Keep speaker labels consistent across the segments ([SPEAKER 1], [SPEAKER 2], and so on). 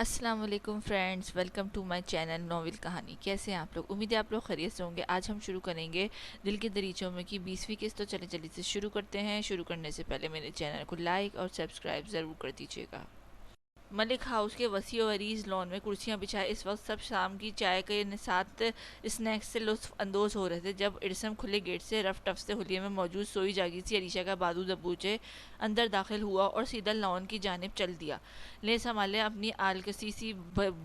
[SPEAKER 1] السلام علیکم friends, welcome to my channel novel کہانی۔ کیسے ہیں آپ لوگ؟ امید ہے آپ لوگ خیریت سے ہوں گے۔ آج ہم شروع کریں گے دل کے دریچوں میں کی 20ویں قسط۔ تو چلے جلدی سے شروع کرتے ہیں۔ شروع کرنے سے پہلے میرے چینل کو لائک اور سبسکرائب ضرور کر دیجیے گا۔ ملک ہاؤس کے وسیع و عریض لان میں کرسیاں بچھائے اس وقت سب شام کی چائے کے ساتھ اسنیکس سے لطف اندوز ہو رہے تھے، جب ارسم کھلے گیٹ سے رف ٹف سے حلیے میں موجود سوئی جاگی سی علیشا کا بادو دبوچے اندر داخل ہوا اور سیدھا لان کی جانب چل دیا۔ لے سنبھالے اپنی آلکسی سی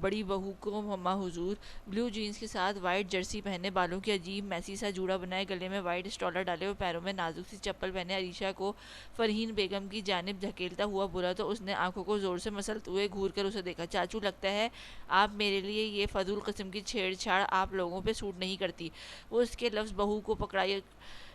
[SPEAKER 1] بڑی بہو کو مما حضور، بلو جینز کے ساتھ وائٹ جرسی پہنے، بالوں کی عجیب میسی سا جوڑا بنائے، گلے میں وائٹ اسٹالر ڈالے اور پیروں میں نازک سی چپل پہنے علیشا کو فرحین بیگم کی جانب دھکیلتا ہوا بولا تو اس نے آنکھوں کو زور سے مسلتے ہوئے گھور کر اسے دیکھا۔ چاچو، لگتا ہے آپ میرے لیے یہ فضول قسم کی چھیڑ چھاڑ آپ لوگوں پہ سوٹ نہیں کرتی۔ وہ اس کے لفظ بہو کو پکڑائی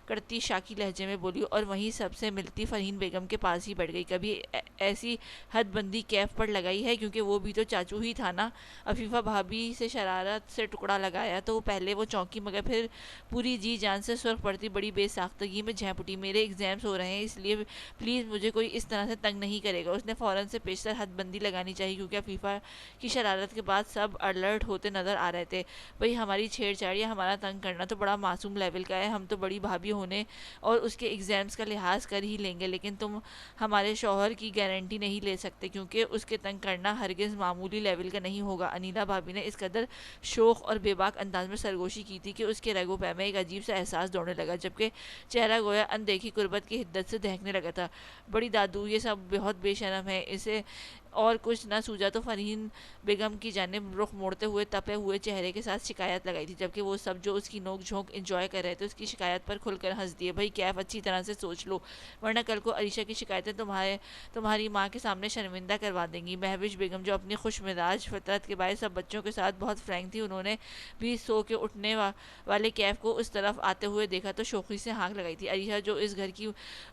[SPEAKER 1] کرتی شاکی لہجے میں بولی اور وہیں سب سے ملتی فرحین بیگم کے پاس ہی بیٹھ گئی۔ کبھی ایسی حد بندی کیف پر لگائی ہے، کیونکہ وہ بھی تو چاچو ہی تھا نا۔ عفیفہ بھابھی سے شرارت سے ٹکڑا لگایا تو پہلے وہ چونکی، مگر پھر پوری جی جان سے سرخ پڑتی بڑی بے ساختگی میں جھینپ اٹھی۔ میرے ایگزامز ہو رہے ہیں، اس لیے پلیز مجھے کوئی اس طرح سے تنگ نہیں کرے گا۔ اس نے فوراً سے پیشتر حد بندی لگانی چاہیے، کیونکہ عفیفہ کی شرارت کے بعد سب الرٹ ہوتے نظر آ رہے تھے۔ بھئی ہماری چھیڑ چھاڑ یا ہمارا تنگ کرنا تو بڑا معصوم لیول کا ہے، ہم تو بڑی بھابھی ہونے اور اس کے ایگزامز کا لحاظ کر ہی لیں گے، لیکن تم ہمارے شوہر کی گارنٹی نہیں لے سکتے، کیونکہ اس کے تنگ کرنا ہرگز معمولی لیول کا نہیں ہوگا۔ انیلا بھابھی نے اس قدر شوق اور بے باک انداز میں سرگوشی کی تھی کہ اس کے رگ و پے میں ایک عجیب سا احساس دوڑنے لگا، جبکہ چہرہ گویا اندیکھی قربت کی حدت سے دہکنے لگا تھا۔ بڑی دادو، یہ سب بہت بے شرم ہے۔ اسے اور کچھ نہ سوجا تو فرحین بیگم کی جانب رخ موڑتے ہوئے تپے ہوئے چہرے کے ساتھ شکایت لگائی تھی، جبکہ وہ سب جو اس کی نوک جھونک انجوائے کر رہے تھے اس کی شکایت پر کھل کر ہنس دیے۔ بھئی کیف اچھی طرح سے سوچ لو، ورنہ کل کو علیشا کی شکایتیں تمہاری ماں کے سامنے شرمندہ کروا دیں گی۔ مہوش بیگم جو اپنی خوش مزاج فطرت کے باعث سب بچوں کے ساتھ بہت فرینک تھی، انہوں نے بھی سو کے اٹھنے والے کیف کو اس طرف آتے ہوئے دیکھا تو شوخی سے ہانک لگائی تھی۔ علیشا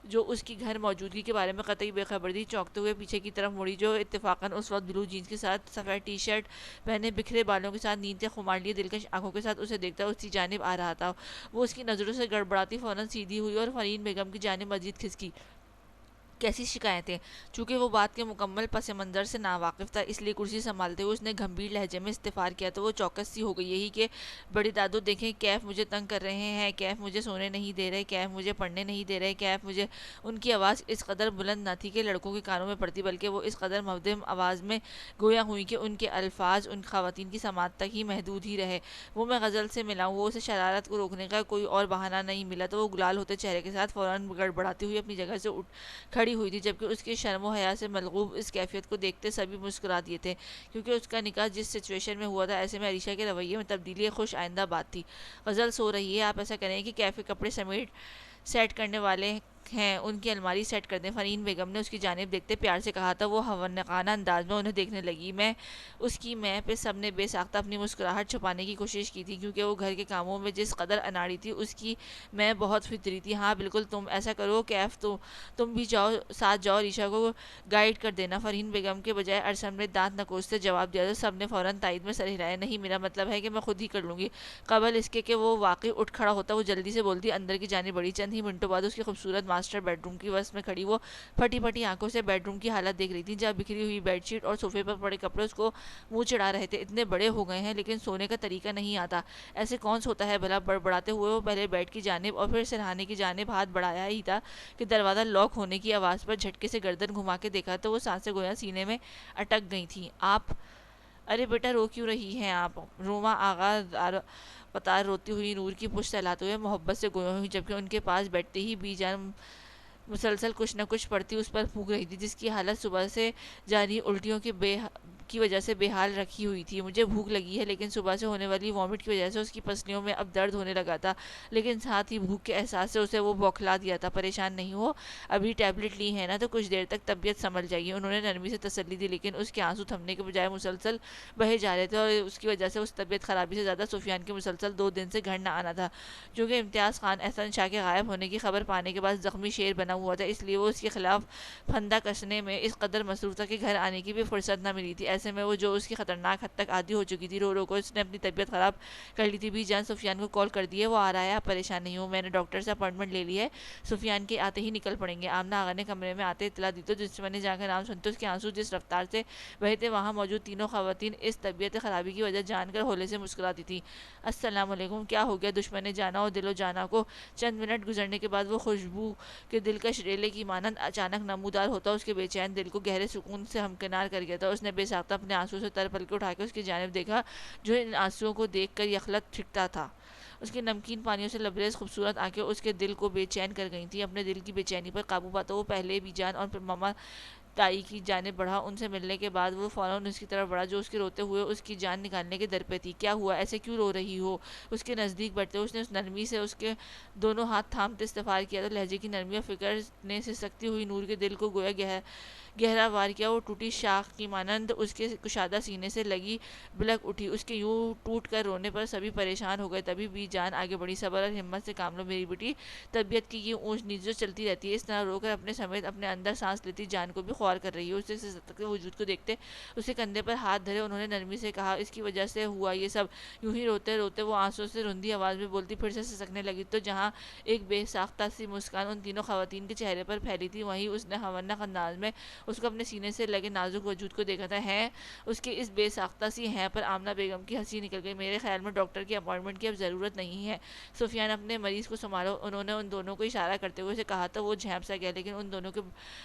[SPEAKER 1] جو اس کی گھر موجودگی کے بارے میں قطعی بے خبر تھی، چونکتے ہوئے پیچھے کی طرف مڑی، جو اتفاقاً اس وقت بلو جینز کے ساتھ سفید ٹی شرٹ پہنے بکھرے بالوں کے ساتھ نیندیں خمار لیے دلکش آنکھوں کے ساتھ اسے دیکھتا اسی جانب آ رہا تھا۔ وہ اس کی نظروں سے گڑبڑاتی فوراً سیدھی ہوئی اور فرحین بیگم کی جانب مزید کھسکی۔ کیسی شکایتیں؟ چونکہ وہ بات کے مکمل پس منظر سے ناواقف تھا، اس لیے کرسی سنبھالتے ہوئے اس نے گھمبیر لہجے میں استفسار کیا تو وہ چوکس سی ہو گئی۔ یہی کہ بڑی دادو دیکھیں، کیف مجھے تنگ کر رہے ہیں، کیف مجھے سونے نہیں دے رہے، کیف مجھے پڑھنے نہیں دے رہے، کیف مجھے… ان کی آواز اس قدر بلند نہ تھی کہ لڑکوں کے کانوں میں پڑتی، بلکہ وہ اس قدر مدھم آواز میں گویا ہوئی کہ ان کے الفاظ ان خواتین کی سماعت تک ہی محدود ہی رہے۔ وہ میں غزل سے ملاؤں، وہ اسے شرارت کو روکنے کا کوئی اور بہانہ نہیں ملا تو وہ گلال ہوتے چہرے کے ساتھ فوراً گڑبڑاتی ہوئی اپنی جگہ سے کھڑی ہوئی تھی، جبکہ اس کی شرم و حیا سے ملغوب اس کیفیت کو دیکھتے سبھی مسکرا دیے تھے، کیونکہ اس کا نکاح جس سچویشن میں ہوا تھا، ایسے میں علیشا کے رویے میں تبدیلی ایک خوش آئندہ بات تھی۔ غزل سو رہی ہے، آپ ایسا کریں کہ کیف کے کپڑے سمیٹ سیٹ کرنے والے ہیں ان کی الماری سیٹ کر دیں۔ فرحین بیگم نے اس کی جانب دیکھتے پیار سے کہا تھا۔ وہ حونقانہ انداز میں انہیں دیکھنے لگی۔ اس کی میں پہ سب نے بے ساختہ اپنی مسکراہٹ چھپانے کی کوشش کی تھی، کیونکہ وہ گھر کے کاموں میں جس قدر اناڑی تھی اس کی میں بہت فطری تھی۔ ہاں بالکل، تم ایسا کرو کیف، تم بھی جاؤ، ساتھ جاؤ، علیشا کو گائیڈ کر دینا۔ فرحین بیگم کے بجائے ارسم نے دانت نکوستے جواب دیا تو سب نے فوراً تائید میں سر ہلایا۔ نہیں، میرا مطلب ہے کہ میں خود ہی کر لوں گی۔ قبل اس کے کہ وہ واقعی اٹھ کھڑا ہوتا وہ جلدی سے بولتی اندر کی جانب بڑھی۔ چند ہی منٹوں بعد اس کی خوبصورت ماسٹر بیڈ روم کی وسط میں کھڑی وہ پھٹی پھٹی آنکھوں سے بیڈ روم کی حالت دیکھ رہی تھی، جہاں بکھری ہوئی بیڈ شیٹ اور صوفے پر پڑے کپڑے اس کو منہ چڑھا رہے تھے۔ اتنے بڑے ہو گئے ہیں لیکن سونے کا طریقہ نہیں آتا، ایسے کون سوتا ہے بھلا؟ بڑبڑاتے ہوئے وہ پہلے بیڈ کی جانب اور پھر سرہانے کی جانب ہاتھ بڑھایا ہی تھا کہ دروازہ لاک ہونے کی آواز پر جھٹکے سے گردن گھما کے دیکھا تو وہ سانسیں گویا سینے میں اٹک گئی تھیں۔ آپ… ارے بیٹا، رو کیوں رہی ہیں آپ؟ روما آغا پتار روتی ہوئی نور کی پشت سہلاتے ہوئے محبت سے گویا ہوئی، جبکہ ان کے پاس بیٹھتے ہی بی جان مسلسل کچھ نہ کچھ پڑتی اس پر پھونک رہی تھی، جس کی حالت صبح سے جاری الٹیوں کی وجہ سے بے حال رکھی ہوئی تھی۔ مجھے بھوک لگی ہے، لیکن صبح سے ہونے والی وامٹ کی وجہ سے اس کی پسلیوں میں اب درد ہونے لگا تھا، لیکن ساتھ ہی بھوک کے احساس سے اسے وہ بوکھلا دیا تھا۔ پریشان نہیں ہو، ابھی ٹیبلٹ لی ہے نا تو کچھ دیر تک طبیعت سنبھل جائے گی، انہوں نے نرمی سے تسلی دی، لیکن اس کے آنسو تھمنے کے بجائے مسلسل بہے جا رہے تھے اور اس کی وجہ سے اس طبیعت خرابی سے زیادہ سفیان کے مسلسل 2 دن سے گھر نہ آنا تھا۔ چونکہ امتیاز خان احسن شاہ کے غائب ہونے کی خبر پانے کے بعد زخمی شیر بنا ہوا تھا، اس لیے وہ اس کے خلاف پھندہ کسنے میں اس قدر مصروف تھا کہ گھر آنے کی بھی فرصت نہ ملی تھی۔ ایسے میں وہ جو اس کی خطرناک حد تک عادی ہو چکی تھی، رو رو کو اس نے اپنی طبیعت خراب کر لی تھی۔ بی جان سفیان کو کال کر دی ہے، وہ آ رہا ہے، آپ پریشان نہیں ہو، میں نے ڈاکٹر سے اپوائنٹمنٹ لے لی ہے، سفیان کے آتے ہی نکل پڑیں گے۔ آمنہ آغا نے کمرے میں آتے اطلاع دی تو دشمن نے جا کر نام سنتے اس کے آنسو جس رفتار سے بہے تھے، وہاں موجود تینوں خواتین اس طبیعت خرابی کی وجہ جان کر ہولے سے مسکراتی تھی۔ السلام علیکم، کیا ہو گیا؟ دشمن نے جانا اور دل و جانا کو چند منٹ گزرنے کے بعد وہ خوشبو کے دلکش ریلے کی مانند اچانک نمودار ہوتا اس کے بے چین دل کو گہرے سکون سے ہمکنار کر گیا تھا۔ اس نے بے ساختہ اپنے آنسو سے تر پلکیں اٹھا کے اس کی جانب دیکھا جو ان آنسوؤں کو دیکھ کر یخلت چھٹتا تھا۔ اس کے نمکین پانیوں سے لبریز خوبصورت آنکھیں اس کے دل کو بے چین کر گئی تھیں۔ اپنے دل کی بے چینی پر قابو پاتا وہ پہلے بی جان اور پھر ماما تائی کی جانب بڑھا۔ ان سے ملنے کے بعد وہ فوراً اس کی طرف بڑھا جو اس کے روتے ہوئے اس کی جان نکالنے کے در پہ تھی۔ کیا ہوا؟ ایسے کیوں رو رہی ہو؟ اس کے نزدیک بڑھتے اس نے اس نرمی سے اس کے دونوں ہاتھ تھامتے استغفار کیا تو لہجے کی نرمی اور فکر نے سسکتی ہوئی نور کے دل کو گویا گہرا وار کیا۔ وہ ٹوٹی شاخ کی مانند اس کے کشادہ سینے سے لگی بلک اٹھی۔ اس کے یوں ٹوٹ کر رونے پر سبھی پریشان ہو گئے۔ تبھی بی جان آگے بڑھی، صبر اور ہمت سے کام لو میری بیٹی، طبیعت کی یہ اونچ نیچ جو چلتی رہتی ہے، اس طرح رو کر اپنے سمیت اپنے اندر سانس لیتی جان کو بھی خوار کر رہی ہے۔ اسے سسکتے وجود کو دیکھتے اس کے کندھے پر ہاتھ دھرے انہوں نے نرمی سے کہا، اس کی وجہ سے ہوا یہ سب۔ یوں ہی روتے روتے وہ آنسوں سے رندی آواز میں بولتی پھر سے سسکنے لگی تو جہاں ایک بے ساختہ سی مسکان ان تینوں خواتین کے چہرے پر پھیلی تھی، وہیں اس نے ہونک انداز میں اس کو اپنے سینے سے لگے نازک وجود کو دیکھا تھا۔ ہیں اس کے اس بے ساختہ سی ہیں پر آمنہ بیگم کی ہنسی نکل گئی۔ میرے خیال میں ڈاکٹر کی اپوائنٹمنٹ کی اب ضرورت نہیں ہے سفیان، اپنے مریض کو سنبھالو۔ انہوں نے ان دونوں کو اشارہ کرتے ہوئے اسے کہا تو وہ جھینپ سا گیا، لیکن ان دونوں کے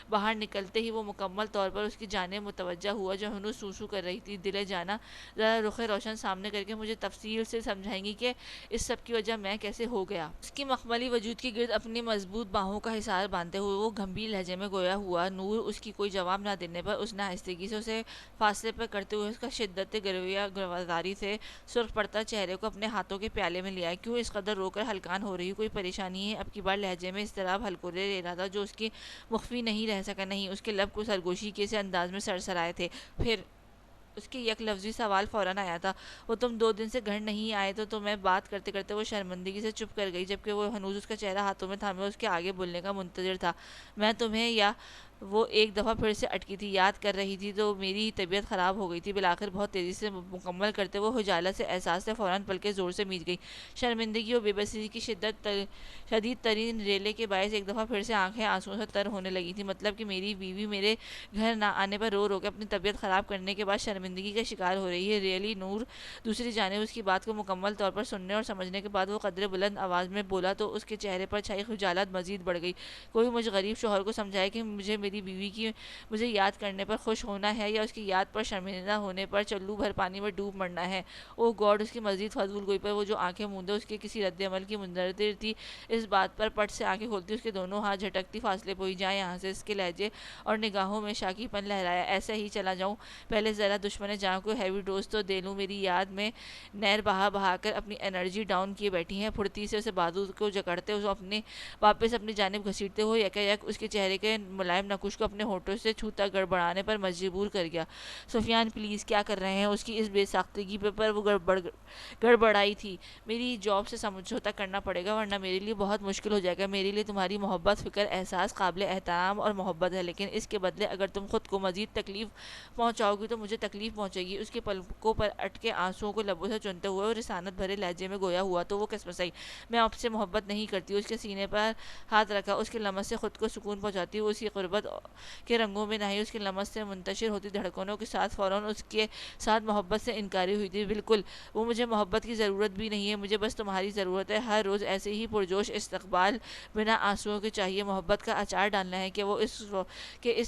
[SPEAKER 1] باہر نکلتے ہی وہ مکمل طور پر اس کی جانب متوجہ ہوا جو ہنوز سو سو کر رہی تھی۔ دل جانا، ذرا رخ روشن سامنے کر کے مجھے تفصیل سے سمجھائیں گی کہ اس سب کی وجہ میں کیسے ہو گیا؟ اس کی مخملی وجود کے گرد اپنی مضبوط باہوں کا حصار باندھتے ہوئے وہ گھمبیر لہجے میں گویا ہوا۔ نور اس کی کوئی جواب نہ دینے پر اس نے آہستگی سے اسے فاصلے پر کرتے ہوئے اس کا شدت گرواداری سے سرخ پڑتا چہرے کو اپنے ہاتھوں کے پیالے میں لیا۔ کیوں اس قدر رو کر ہلکان ہو رہی؟ کوئی پریشانی ہے؟ اب کی بار لہجے میں اضطراب ہلکورے لے رہا تھا جو اس کی مخفی نہیں رہ سکا۔ نہیں، اس کے لب کو سرگوشی کے سے انداز میں سرسرائے تھے۔ پھر اس کے یک لفظی سوال فوراً آیا تھا، وہ تم 2 دن سے گھر نہیں آئے تو تمہیں بات کرتے کرتے وہ شرمندگی سے چپ کر گئی، جبکہ وہ ہنوز اس کا چہرہ ہاتھوں میں تھامے اس کے آگے بولنے کا منتظر تھا۔ میں تمہیں یا وہ ایک دفعہ پھر سے اٹکی تھی، یاد کر رہی تھی تو میری طبیعت خراب ہو گئی تھی۔ بالآخر بہت تیزی سے مکمل کرتے وہ خجالت سے احساس سے فوراً پلکیں زور سے میچ گئی۔ شرمندگی اور بے بسی کی شدید ترین ریلے کے باعث ایک دفعہ پھر سے آنکھیں آنسوؤں سے تر ہونے لگی تھیں۔ مطلب کہ میری بیوی میرے گھر نہ آنے پر رو رو کے اپنی طبیعت خراب کرنے کے بعد شرمندگی کا شکار ہو رہی ہے؟ ریئلی؟ نور دوسری جانب اس کی بات کو مکمل طور پر سننے اور سمجھنے کے بعد وہ قدرے بلند آواز میں بولا تو اس کے چہرے پر چھائی خجالت مزید بڑھ گئی۔ کوئی مجھ غریب شوہر کو سمجھائے کہ مجھے میری بیوی کی مجھے یاد کرنے پر خوش ہونا ہے یا اس کی یاد پر شرمندہ ہونے پر چلو بھر پانی میں ڈوب مرنا ہے؟ اوہ گاڈ! اس کی مزید فضول گوئی پر وہ جو آنکھیں موندے اس کے کسی رد عمل کی منتظر تھی، اس بات پر پٹ سے آنکھیں کھولتی اس کے دونوں ہاتھ جھٹکتی فاصلے پہ ہوئی جائیں یہاں سے۔ اس کے لہجے اور نگاہوں میں شاکی پن لہرایا۔ ایسے ہی چلا جاؤں؟ پہلے ذرا دشمن جان کو ہیوی ڈوز تو دے لوں۔ میری یاد میں نیر بہا بہا کر اپنی انرجی ڈاؤن کیے بیٹھی ہیں۔ پھرتی سے اسے بازو کو جکڑتے اسے واپس اپنی جانب گھسیٹتے ہوئے یکا اس کے چہرے کے ملائم نقوش کو اپنے ہونٹوں سے چھوتا گڑبڑانے پر مجبور کر گیا۔ سفیان پلیز کیا کر رہے ہیں؟ اس کی اس بے ساختگی پر وہ گڑبڑائی تھی۔ میری جاب سے سمجھوتہ کرنا پڑے گا ورنہ میرے لیے بہت مشکل ہو جائے گا۔ میرے لیے تمہاری محبت، فکر، احساس قابل احترام اور محبت ہے، لیکن اس کے بدلے اگر تم خود کو مزید تکلیف پہنچاؤ گی تو مجھے تکلیف پہنچے گی۔ اس کے پلکوں پر اٹکے آنسوؤں کو لبوں سے چنتے ہوئے اور رسانت بھرے لہجے میں گویا ہوا تو وہ قسم سہی، میں آپ سے محبت نہیں کرتی۔ اس کے سینے پر ہاتھ رکھا، اس کے لمس سے خود کو سکون پہنچاتی ہوئی اس کی قربت کے رنگوں میں نہائی، اس کے لمس سے منتشر ہوتی دھڑکنوں کے ساتھ فوراً اس کے ساتھ محبت سے انکاری ہوئی تھی۔ بالکل، وہ مجھے محبت کی ضرورت بھی نہیں ہے، مجھے بس تمہاری ضرورت ہے۔ ہر روز ایسے ہی پرجوش استقبال بنا آنسوؤں کے چاہیے۔ محبت کا اچار ڈالنا ہے کہ وہ اس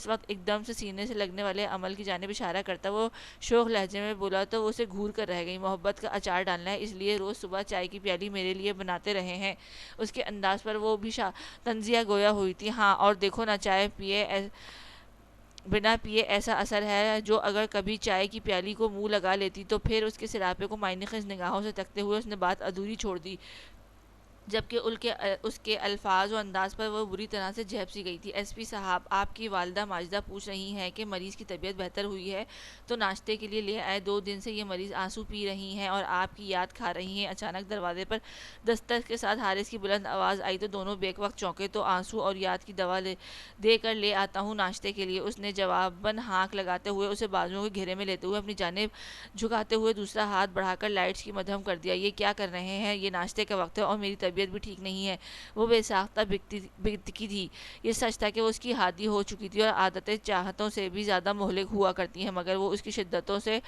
[SPEAKER 1] وقت ایک دم سے سینے سے لگنے والے عمل کی جانب اشارہ کرتا وہ شوخ لہجے میں بولا تو وہ اسے گھور کر رہ گئی۔ محبت کا اچار ڈالنا ہے، اس لیے روز صبح چائے کی پیالی میرے لیے بناتے رہے ہیں؟ اس کے انداز پر وہ بھی طنزیہ گویا ہوئی تھی۔ ہاں، اور دیکھو نا، چائے بنا پیے ایسا اثر ہے جو اگر کبھی چائے کی پیالی کو منہ لگا لیتی تو پھر اس کے سراپے کو معنی خیز نگاہوں سے تکتے ہوئے اس نے بات ادھوری چھوڑ دی۔ جبکہ اس کے الفاظ و انداز پر وہ بری طرح سے جھیپ سی گئی تھی۔ ایس پی صاحب، آپ کی والدہ ماجدہ پوچھ رہی ہیں کہ مریض کی طبیعت بہتر ہوئی ہے تو ناشتے کے لیے لے آئے۔ 2 دن سے یہ مریض آنسو پی رہی ہیں اور آپ کی یاد کھا رہی ہیں۔ اچانک دروازے پر دستک کے ساتھ حارث کی بلند آواز آئی تو دونوں بیک وقت چونکے۔ تو آنسو اور یاد کی دوا دے کر لے آتا ہوں ناشتے کے لیے، اس نے جواباً ہانک لگاتے ہوئے اسے بازوؤں کے گھیرے میں لیتے ہوئے اپنی جانب جھکاتے ہوئے دوسرا ہاتھ بڑھا کر لائٹس کی مدھم کر دیا۔ یہ کیا کر رہے ہیں؟ یہ ناشتے کا وقت ہے اور میری طبیعت بھی ٹھیک نہیں ہے۔ وہ بے ساختہ بکتی تھی۔ یہ سچ تھا کہ وہ اس کی عادی ہو چکی تھی اور عادتیں چاہتوں سے بھی زیادہ مہلک ہوا کرتی ہیں، مگر وہ اس کی شدتوں سے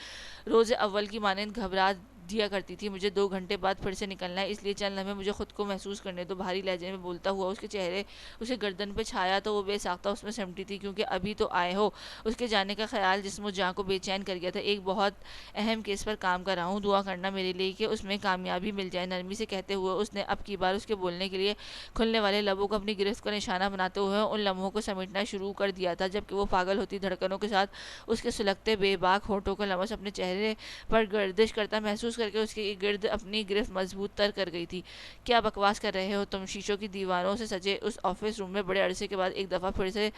[SPEAKER 1] روز اول کی مانند گھبرا دیا کرتی تھی۔ مجھے 2 گھنٹے بعد پھر سے نکلنا ہے، اس لیے چند لمحے مجھے خود کو محسوس کرنے دو۔ بھاری لہجے میں بولتا ہوا اس کے چہرے اسے گردن پہ چھایا تو وہ بے ساختہ اس میں سمٹی تھی، کیونکہ ابھی تو آئے ہو۔ اس کے جانے کا خیال جسم و جاں کو بے چین کر گیا تھا۔ ایک بہت اہم کیس پر کام کر رہا ہوں، دعا کرنا میرے لیے کہ اس میں کامیابی مل جائے، نرمی سے کہتے ہوئے اس نے اب کی بار اس کے بولنے کے لیے کھلنے والے لبوں کو اپنی گرفت کا نشانہ بناتے ہوئے ان لمحوں کو سمیٹنا شروع کر دیا تھا جبکہ وہ پاگل ہوتی دھڑکنوں کے ساتھ اس کے سلگتے بے باک ہونٹوں کا لمس اپنے چہرے پر گردش کرتا محسوس کر کے اس کے گرد اپنی گرفت مضبوط تر کر گئی تھی۔ کیا بکواس کر رہے ہو تم؟ شیشوں کی دیواروں سے سجے اس آفس روم میں بڑے عرصے کے بعد ایک دفعہ پھر سے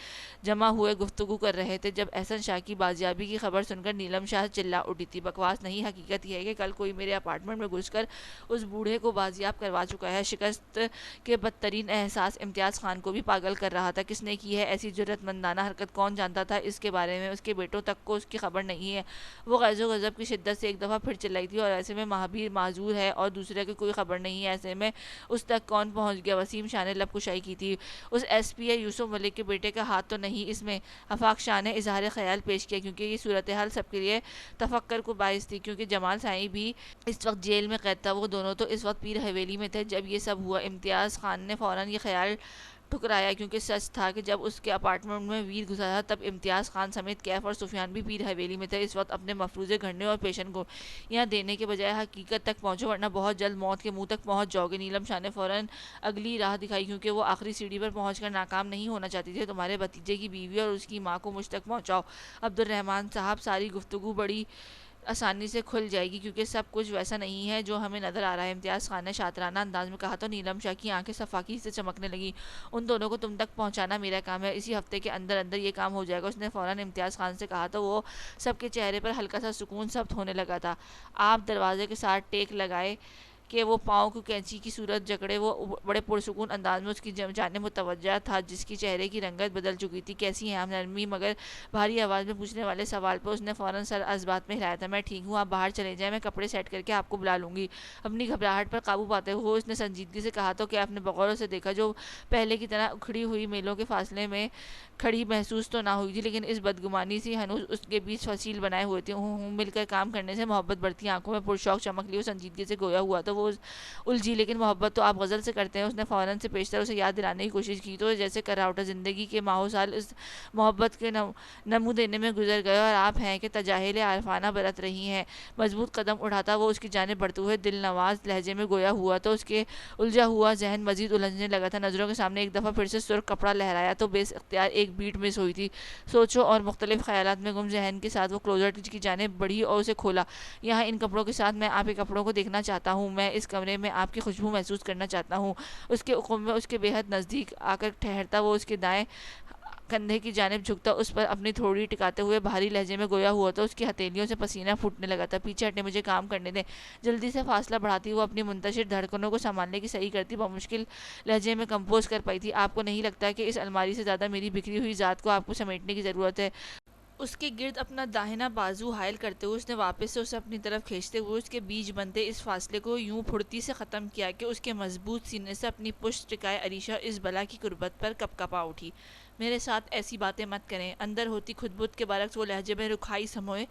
[SPEAKER 1] جمع ہوئے گفتگو کر رہے تھے جب احسن شاہ کی بازیابی کی خبر سن کر نیلم شاہ چلا اٹھی تھی۔ بکواس نہیں، حقیقت یہ ہے کہ کل کوئی میرے اپارٹمنٹ میں گھس کر اس بوڑھے کو بازیاب کروا چکا ہے۔ شکست کے بدترین احساس امتیاز خان کو بھی پاگل کر رہا تھا۔ کس نے کی ہے ایسی جرأت مندانہ حرکت؟ کون جانتا تھا اس کے بارے میں؟ اس کے بیٹوں تک کو اس کی خبر نہیں ہے۔ وہ غیظ و غضب کی شدت سے ایک دفعہ پھر چلائی تھی، اور ایسے میں مہابیر معذور ہے اور دوسرے کی کوئی خبر نہیں ہے، ایسے میں اس تک کون پہنچ گیا؟ وسیم شاہ نے لب کشائی کی تھی۔ اس ایس پی یوسف ملک کے بیٹے کا ہاتھ تو نہیں اس میں؟ آفاق شاہ نے اظہار خیال پیش کیا، کیونکہ یہ صورتحال سب کے لیے تفکر کو باعث تھی، کیونکہ جمال سائیں بھی اس وقت جیل میں قید تھا۔ وہ دونوں تو اس وقت پیر حویلی میں تھے جب یہ سب ہوا۔ امتیاز خان نے فوراً یہ خیال ٹھکرایا، کیونکہ سچ تھا کہ جب اس کے اپارٹمنٹ میں ویر گھسا تھا تب امتیاز خان سمیت کیف اور سفیان بھی پیر حویلی میں تھے۔ اس وقت اپنے مفروضے گھڑنے اور پیشن گوئیاں دینے کے بجائے حقیقت تک پہنچو، ورنہ بہت جلد موت کے منہ تک پہنچ جاؤ گے۔ نیلم شاہ نے فوراً اگلی راہ دکھائی، کیونکہ وہ آخری سیڑھی پر پہنچ کر ناکام نہیں ہونا چاہتی تھی۔ تمہارے بھتیجے کی بیوی اور اس کی ماں کو مجھ تک پہنچاؤ عبد الرحمن صاحب، ساری گفتگو بڑی آسانی سے کھل جائے گی، کیونکہ سب کچھ ویسا نہیں ہے جو ہمیں نظر آ رہا ہے، امتیاز خان نے شاطرانہ انداز میں کہا تو نیلم شاہ کی آنکھیں صفاقی سے چمکنے لگیں۔ ان دونوں کو تم تک پہنچانا میرا کام ہے، اسی ہفتے کے اندر اندر یہ کام ہو جائے گا، اس نے فوراً امتیاز خان سے کہا تو وہ سب کے چہرے پر ہلکا سا سکون ثبت ہونے لگا تھا۔ آپ دروازے کے ساتھ ٹیک لگائے کہ وہ پاؤں کو کینچی کی صورت جکڑے وہ بڑے پرسکون انداز میں اس کی جانب متوجہ تھا، جس کی چہرے کی رنگت بدل چکی تھی۔ کیسی ہیں آپ؟ نرمی مگر بھاری آواز میں پوچھنے والے سوال پر اس نے فوراً سر اس بات میں ہلایا تھا۔ میں ٹھیک ہوں، آپ باہر چلے جائیں، میں کپڑے سیٹ کر کے آپ کو بلا لوں گی۔ اپنی گھبراہٹ پر قابو پاتے ہوئے اس نے سنجیدگی سے کہا تو کیا آپ نے بغور سے دیکھا جو پہلے کی طرح اکھڑی ہوئی میلوں کے فاصلے میں کھڑی محسوس تو نہ ہوئی تھی، لیکن اس بدگمانی سی ہنوز اس کے بیچ فصیل بنائے ہوئے تھی۔ مل کر کام کرنے سے محبت بڑھتی، آنکھوں میں پرشوق چمک لی، وہ سنجیدگی سے گویا ہوا تو وہ الجھی، لیکن محبت تو آپ غزل سے کرتے ہیں۔ اس نے فوراً سے پیشتر اسے یاد دلانے کی کوشش کی تو جیسے کر رہا اٹھا، زندگی کے ماہو سال اس محبت کے نمو دینے میں گزر گئے اور آپ ہیں کہ تجاہل عارفانہ برت رہی ہیں۔ مضبوط قدم اٹھاتا وہ اس کی جانب بڑھتے ہوئے دل نواز لہجے میں گویا ہوا تو اس کے الجھا ہوا ذہن مزید الجھنے لگا تھا۔ نظروں کے سامنے ایک دفعہ پھر سے سرخ کپڑا لہرایا تو بے اختیار ایک بیٹ مس ہوئی تھی۔ سوچوں اور مختلف خیالات میں گم ذہن کے ساتھ وہ کلوزٹ کی جانب بڑھی اور اسے کھولا۔ یہاں ان کپڑوں کے ساتھ میں آپ کے کپڑوں کو دیکھنا چاہتا ہوں، میں اس کمرے میں آپ کی خوشبو محسوس کرنا چاہتا ہوں۔ اس کے عقب میں اس کے بے حد نزدیک آ کر ٹھہرتا وہ اس کے دائیں کندھے کی جانب جھکتا، اس پر اپنی تھوڑی ٹکاتے ہوئے بھاری لہجے میں گویا ہوا تو اس کی ہتھیلیوں سے پسینہ پھوٹنے لگا تھا۔ پیچھے ہٹیں، مجھے کام کرنے دیں۔ جلدی سے فاصلہ بڑھاتی وہ اپنی منتشر دھڑکنوں کو سنبھالنے کی صحیح کرتی بمشکل لہجے میں کمپوز کر پائی تھی۔ آپ کو نہیں لگتا کہ اس الماری سے زیادہ میری بکھری ہوئی ذات کو آپ کو سمیٹنے کی ضرورت ہے؟ اس کے گرد اپنا داہنا بازو حائل کرتے ہوئے اس نے واپس سے اسے اپنی طرف کھینچتے ہوئے اس کے بیچ بنتے اس فاصلے کو یوں پھرتی سے ختم کیا کہ اس کے مضبوط سینے سے اپنی پشت ٹکائے عریشہ اس بلا کی قربت پر کپکپا اٹھی۔ میرے ساتھ ایسی باتیں مت کریں، اندر ہوتی خود بت کے برعکس وہ لہجے میں رکھائی سموئے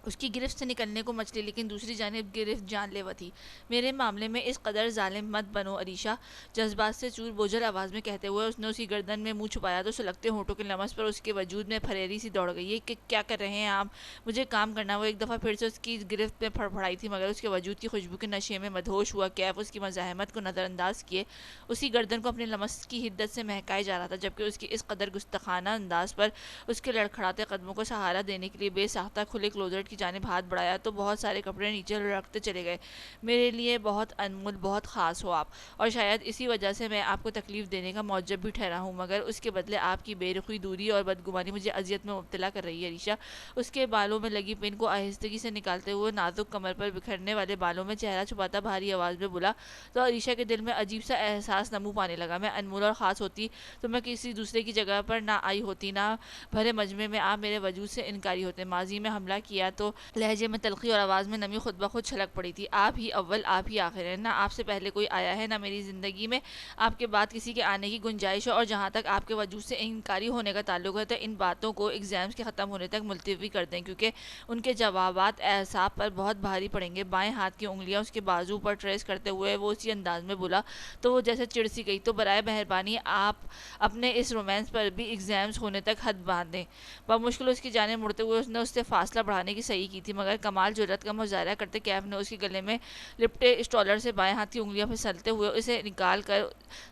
[SPEAKER 1] اس کی گرفت سے نکلنے کو مچلی، لیکن دوسری جانب گرفت جان لیوا تھی۔ میرے معاملے میں اس قدر ظالم مت بنو عریشہ، جذبات سے چور بوجھل آواز میں کہتے ہوئے اس نے اسی گردن میں منہ چھپایا تو سلگتے ہونٹوں کے لمس پر اس کے وجود میں پھریری سی دوڑ گئی۔ یہ کیا کر رہے ہیں آپ؟ مجھے کام کرنا۔ وہ ایک دفعہ پھر سے اس کی گرفت میں پھڑپڑائی تھی، مگر اس کے وجود کی خوشبو کے نشے میں مدہوش ہوا کیف اس کی مزاحمت کو نظر انداز کیے اسی گردن کو اپنے لمس کی حدت سے مہکائے جا رہا تھا، جبکہ اس کی اس قدر گستاخانہ انداز پر اس کے لڑکھڑاتے قدموں کو سہارا دینے کے لیے بے ساختہ کھلے کلوزٹ کی جانب ہاتھ بڑھایا تو بہت سارے کپڑے نیچے رکھتے چلے گئے. میرے لیے بہت انمول، بہت خاص ہو آپ، اور شاید اسی وجہ سے میں آپ کو تکلیف دینے کا موجب بھی ٹھہرا ہوں، مگر اس کے بدلے آپ کی بے رخی، دوری اور بدگمانی مجھے اذیت میں مبتلا کر رہی ہے. عریشہ اس کے بالوں میں لگی پن کو آہستگی سے نکالتے ہوئے نازک کمر پر بکھرنے والے بالوں میں چہرہ چھپاتا بھاری آواز میں بولا، تو عریشہ کے دل میں عجیب سا احساس نمو پانے لگا. میں انمول اور خاص ہوتی تو میں کسی دوسرے کی جگہ پر نہ آئی ہوتی، نہ بھرے مجمع میں آپ میرے وجود سے انکاری ہوتے. ماضی میں حملہ کیا تو لہجے میں تلخی اور آواز میں نمی خود بخود چھلک پڑی تھی. آپ ہی اول، آپ ہی آخر ہیں، نہ آپ سے پہلے کوئی آیا ہے، نہ میری زندگی میں آپ کے بعد کسی کے آنے کی گنجائش ہے. اور جہاں تک آپ کے وجود سے انکاری ہونے کا تعلق ہے تو ان باتوں کو ایگزامز کے ختم ہونے تک ملتوی کر دیں، کیونکہ ان کے جوابات اعصاب پر بہت بھاری پڑیں گے. بائیں ہاتھ کی انگلیاں اس کے بازو پر ٹریس کرتے ہوئے وہ اسی انداز میں بولا تو وہ جیسے چڑ سی گئی. تو برائے مہربانی آپ اپنے اس رومانس پر بھی ایگزامز ہونے تک حد باندھ دیں. بمشکل اس کی جانب مڑتے ہوئے اس نے اس سے فاصلہ بڑھانے کی صحیح کی تھی، مگر کمال جرأت کا مظاہرہ کرتے کیف نے اس کے گلے میں لپٹے اسٹالر سے بائیں ہاتھ کی انگلیاں پھسلتے ہوئے اسے نکال کر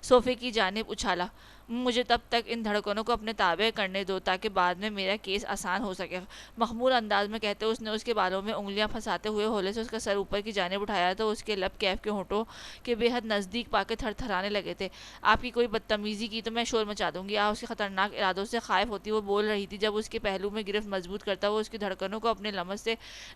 [SPEAKER 1] صوفے کی جانب اچھالا. مجھے تب تک ان دھڑکنوں کو اپنے تابع کرنے دو تاکہ بعد میں میرا کیس آسان ہو سکے. مخمور انداز میں کہتے اس نے اس کے بالوں میں انگلیاں پھنساتے ہوئے ہولے سے اس کا سر اوپر کی جانب اٹھایا تو اس کے لب کیف کے ہونٹوں کے بے حد نزدیک پا کے تھر تھرانے لگے تھے. آپ کی کوئی بدتمیزی کی تو میں شور مچا دوں گی. آپ اس کے خطرناک ارادوں سے خائف ہوتی وہ بول رہی تھی جب اس کے پہلو میں گرفت مضبوط کرتا وہ اس کی دھڑکنوں کو اپنے لمس سے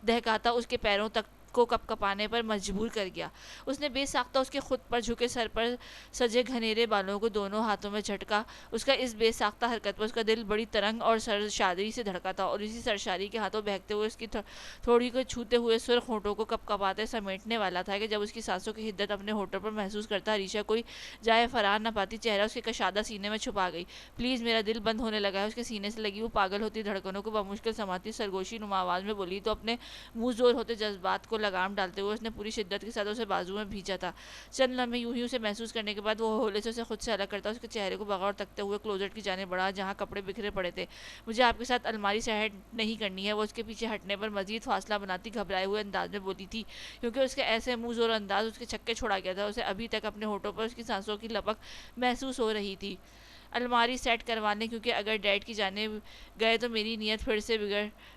[SPEAKER 1] دہکاتا اس کے پیروں تک کو کپ کپانے پر مجبور کر گیا. اس نے بے ساختہ اس کے خود پر جھکے سر پر سجے گھنیرے بالوں کو دونوں ہاتھوں میں جھٹکا. اس کا اس بے ساختہ حرکت پر اس کا دل بڑی ترنگ اور سرشاری سے دھڑکا تھا، اور اسی سرشاری کے ہاتھوں بہکتے ہوئے اس کی تھوڑی کو چھوتے ہوئے سرخ ہونٹوں کو کپ کپاتے سمیٹنے والا تھا کہ جب اس کی سانسوں کی حدت اپنے ہونٹوں پر محسوس کرتا عریشہ کوئی جائے فرار نہ پاتی. چہرہ اس کے کشادہ سینے میں چھپا گئی. پلیز، میرا دل بند ہونے لگا ہے. اس کے سینے سے لگی وہ پاگل ہوتی دھڑکنوں کو بمشکل سنبھالتی سرگوشی نما آواز میں بولی تو اپنے منہ زور ہوتے جذبات کو لگام ڈالتے ہوئے اس نے پوری شدت کے ساتھ اسے بازو میں بھینچا تھا. چند لمحے یوں ہی اسے محسوس کرنے کے بعد وہ ہولے سے اسے خود سے الگ کرتا اس کے چہرے کو بغور تکتے ہوئے کلوزٹ کی جانب بڑھا جہاں کپڑے بکھرے پڑے تھے. مجھے آپ کے ساتھ الماری سے ہٹ نہیں کرنی ہے. وہ اس کے پیچھے ہٹنے پر مزید فاصلہ بناتی گھبرائے ہوئے انداز میں بولی تھی، کیونکہ اس کے ایسے منہ زور انداز اس کے چھکے چھڑا گیا تھا. اسے ابھی تک اپنے ہونٹوں پر اس کی سانسوں کی لپک محسوس ہو رہی تھی. الماری سیٹ کروانے، کیونکہ اگر ڈیڈ کی جانب گئے تو میری نیت پھر سے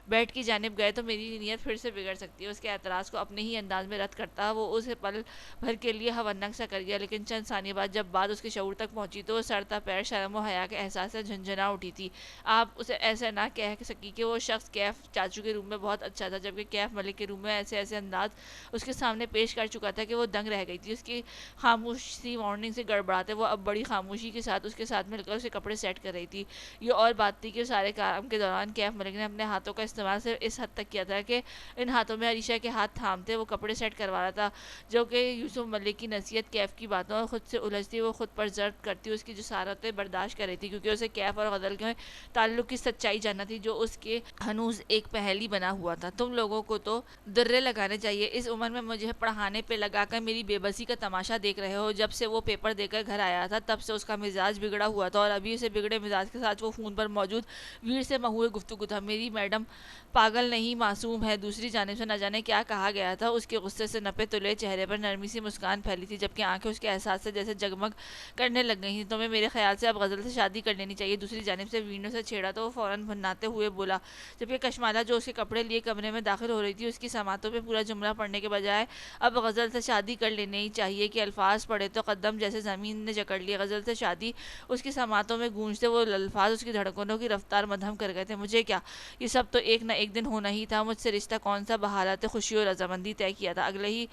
[SPEAKER 1] بیڈ کی جانب گئے تو میری نیت پھر سے بگڑ سکتی ہے. اس کے اعتراض کو اپنے ہی انداز میں رد کرتا وہ اسے پل بھر کے لیے ہونک سا کر گیا، لیکن چند ثانیے بعد جب بات اس کے شعور تک پہنچی تو وہ سرتا پیر شرم و حیا کے احساس سے جھنجھنا اٹھی تھی. آپ اسے ایسے نہ کہہ سکی کہ وہ شخص کیف چاچو کے روم میں بہت اچھا تھا، جبکہ کیف ملک کے روم میں ایسے انداز اس کے سامنے پیش کر چکا تھا کہ وہ دنگ رہ گئی تھی. اس کی خاموشی وارننگ سے گڑبڑاتے وہ اب بڑی خاموشی کے ساتھ اس کے ساتھ مل کر اسے کپڑے سیٹ کر رہی تھی. یہ اور بات تھی کہ سارے کام کے دوران کیف ملک نے اپنے ہاتھوں کا استعمال صرف اس حد تک کیا تھا کہ ان ہاتھوں میں عریشہ کے ہاتھ تھامتے وہ کپڑے سیٹ کروا رہا تھا، جو کہ یوسف ملک کی نصیحت، کیف کی باتوں اور خود سے الجھتی وہ خود پر ضرب کرتی اس کی جسارتیں برداشت کر رہی تھی، کیونکہ اسے کیف اور غزل کے تعلق کی سچائی جاننا تھی جو اس کے ہنوز ایک پہیلی بنا ہوا تھا. تم لوگوں کو تو درے لگانے چاہیے. اس عمر میں مجھے پڑھانے پہ لگا کر میری بے بسی کا تماشا دیکھ رہے ہو. جب سے وہ پیپر دے کر گھر آیا تھا تب سے اس کا مزاج بگڑا ہوا تھا، اور ابھی اسے بگڑے مزاج کے ساتھ وہ فون پر موجود ویر سے مہوئے گفتگو تھا. میری میڈم پاگل نہیں، معصوم ہے. دوسری جانب سے نہ جانے کیا کہا گیا تھا. اس کے غصے سے نپے تلے چہرے پر نرمی سی مسکان پھیلی تھی، جبکہ آنکھیں اس کے احساس سے جیسے جگمگ کرنے لگ گئی تھیں. تمہیں میرے خیال سے اب غزل سے شادی کر لینی چاہیے. دوسری جانب سے وینو سے چھیڑا تو وہ فوراً بھناتے ہوئے بولا، جبکہ کشمالہ جو اس کے کپڑے لیے کمرے میں داخل ہو رہی تھی اس کی سماعتوں پہ پورا جملہ پڑھنے کے بجائے اب غزل سے شادی کر لینی چاہیے کہ الفاظ پڑھے تو قدم جیسے زمین نے جکڑ لیے. غزل سے شادی اس کی سماعتوں میں گونجتے وہ الفاظ اس کی دھڑکنوں کی رفتار مدھم کر گئے تھے. مجھے کیا، یہ سب تو ایک نہ ایک دن ہونا ہی تھا. مجھ سے رشتہ کون سا بحالت خوشی اور رضامندی طے کیا تھا. اگلے ہی